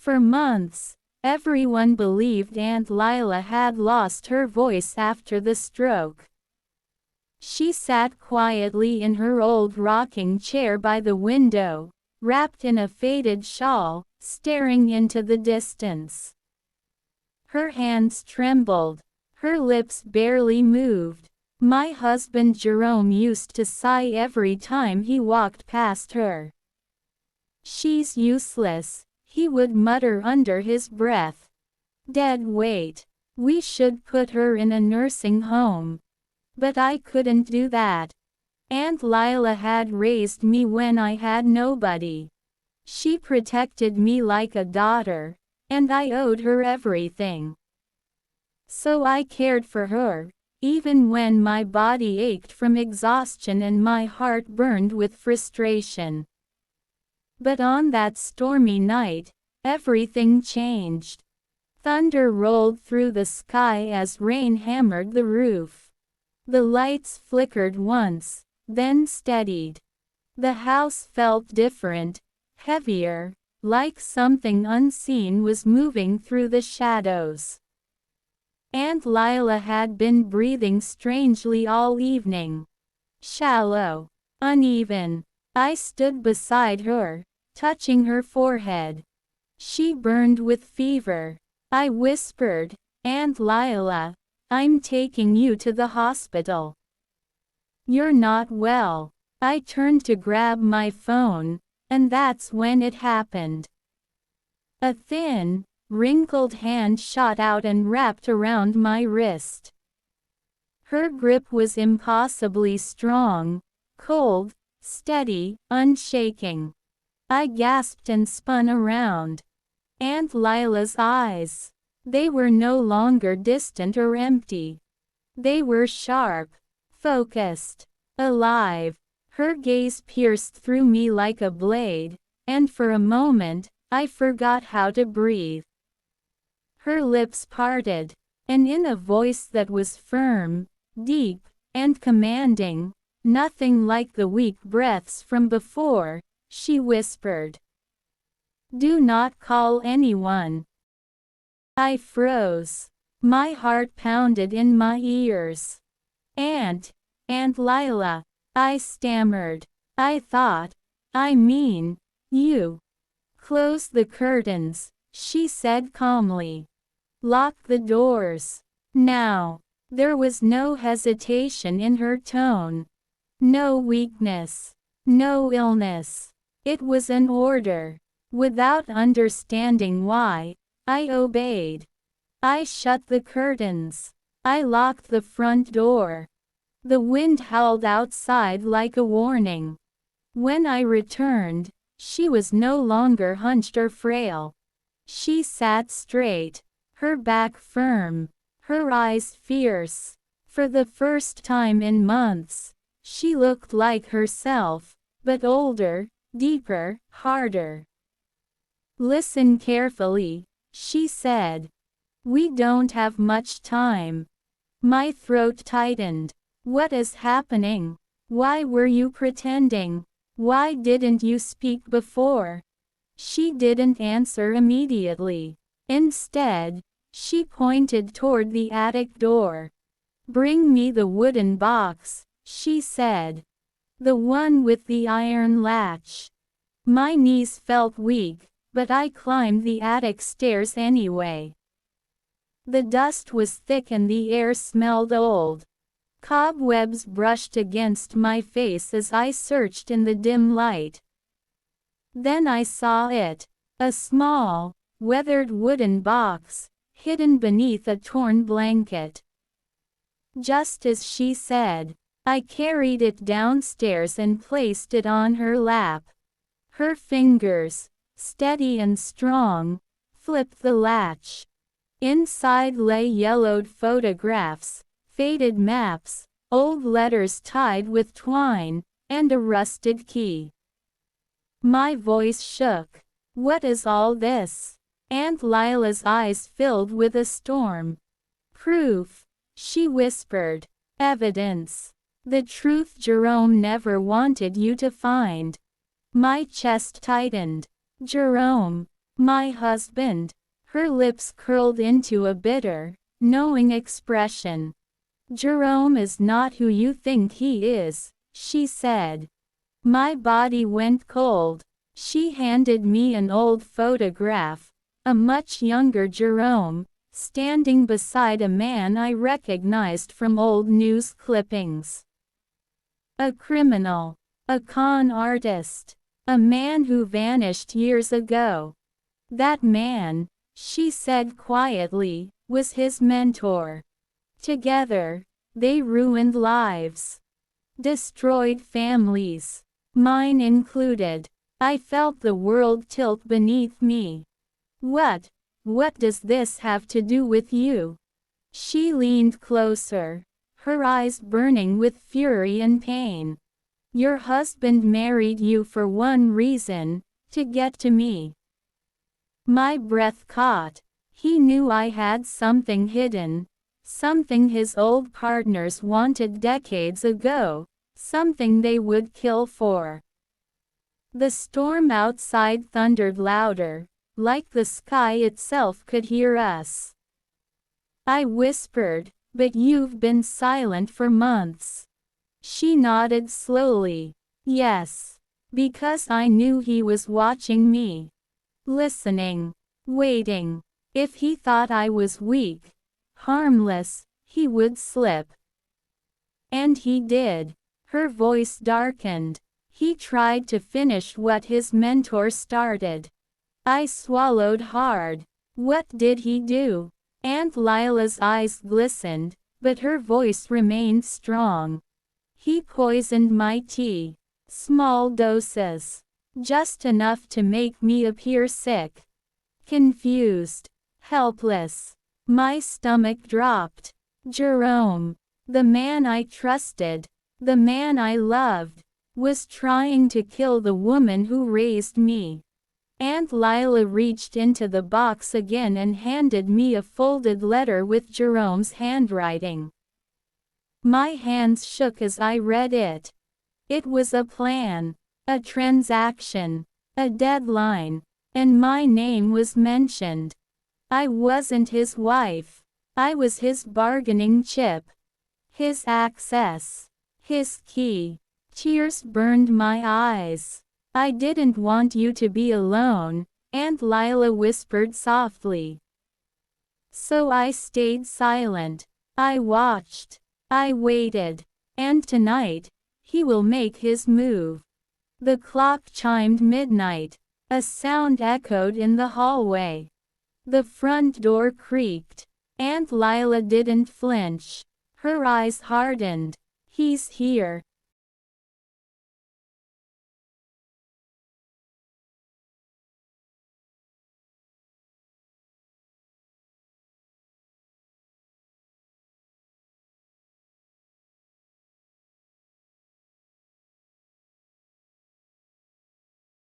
For months, everyone believed Aunt Lila had lost her voice after the stroke. She sat quietly in her old rocking chair by the window, wrapped in a faded shawl, staring into the distance. Her hands trembled. Her lips barely moved. My husband Jerome used to sigh every time he walked past her. "She's useless," he would mutter under his breath. "Dead weight. We should put her in a nursing home." But I couldn't do that. Aunt Lila had raised me when I had nobody. She protected me like a daughter, and I owed her everything. So I cared for her, even when my body ached from exhaustion and my heart burned with frustration. But on that stormy night, everything changed. Thunder rolled through the sky as rain hammered the roof. The lights flickered once, then steadied. The house felt different, heavier, like something unseen was moving through the shadows. Aunt Lila had been breathing strangely all evening. Shallow, uneven. I stood beside her, touching her forehead. She burned with fever. I whispered, "Aunt Lila, I'm taking you to the hospital. You're not well." I turned to grab my phone, and that's when it happened. A thin, wrinkled hand shot out and wrapped around my wrist. Her grip was impossibly strong, cold, steady, unshaking. I gasped and spun around. Aunt Lila's eyes. They were no longer distant or empty. They were sharp, focused, alive. Her gaze pierced through me like a blade, and for a moment, I forgot how to breathe. Her lips parted, and in a voice that was firm, deep, and commanding, nothing like the weak breaths from before, she whispered, "Do not call anyone." I froze. My heart pounded in my ears. Aunt Lila," I stammered. I mean, you." "Close the curtains," she said calmly. "Lock the doors. Now." There was no hesitation in her tone. No weakness. No illness. It was an order. Without understanding why, I obeyed. I shut the curtains. I locked the front door. The wind howled outside like a warning. When I returned, she was no longer hunched or frail. She sat straight, her back firm, her eyes fierce. For the first time in months, she looked like herself, but older, deeper, harder. "Listen carefully," she said. "We don't have much time." My throat tightened. "What is happening? Why were you pretending? Why didn't you speak before?" She didn't answer immediately. Instead, she pointed toward the attic door. "Bring me the wooden box," she said. "The one with the iron latch." My knees felt weak, but I climbed the attic stairs anyway. The dust was thick and the air smelled old. Cobwebs brushed against my face as I searched in the dim light. Then I saw it. A small, weathered wooden box, hidden beneath a torn blanket. Just as she said, I carried it downstairs and placed it on her lap. Her fingers, steady and strong, flipped the latch. Inside lay yellowed photographs, faded maps, old letters tied with twine, and a rusted key. My voice shook. "What is all this?" Aunt Lila's eyes filled with a storm. "Proof," she whispered. "Evidence. The truth Jerome never wanted you to find." My chest tightened. Jerome. My husband. Her lips curled into a bitter, knowing expression. Jerome is not who you think he is, she said. My body went cold. She handed me an old photograph, a much younger Jerome, standing beside a man I recognized from old news clippings. A criminal, a con artist, a man who vanished years ago. That man, she said quietly, was his mentor. Together, they ruined lives, destroyed families, mine included. I felt the world tilt beneath me. What does this have to do with you? She leaned closer, her eyes burning with fury and pain. Your husband married you for one reason, to get to me. My breath caught. He knew I had something hidden, something his old partners wanted decades ago, something they would kill for. The storm outside thundered louder, like the sky itself could hear us. I whispered, but you've been silent for months. She nodded slowly. Yes. Because I knew he was watching me. Listening. Waiting. If he thought I was weak, harmless, he would slip. And he did. Her voice darkened. He tried to finish what his mentor started. I swallowed hard. What did he do? Aunt Lila's eyes glistened, but her voice remained strong. He poisoned my tea. Small doses. Just enough to make me appear sick. Confused. Helpless. My stomach dropped. Jerome, the man I trusted, the man I loved, was trying to kill the woman who raised me. Aunt Lila reached into the box again and handed me a folded letter with Jerome's handwriting. My hands shook as I read it. It was a plan, a transaction, a deadline, and my name was mentioned. I wasn't his wife. I was his bargaining chip. His access. His key. Tears burned my eyes. I didn't want you to be alone, Aunt Lila whispered softly. So I stayed silent. I watched. I waited. And tonight, he will make his move. The clock chimed midnight. A sound echoed in the hallway. The front door creaked. Aunt Lila didn't flinch. Her eyes hardened. He's here.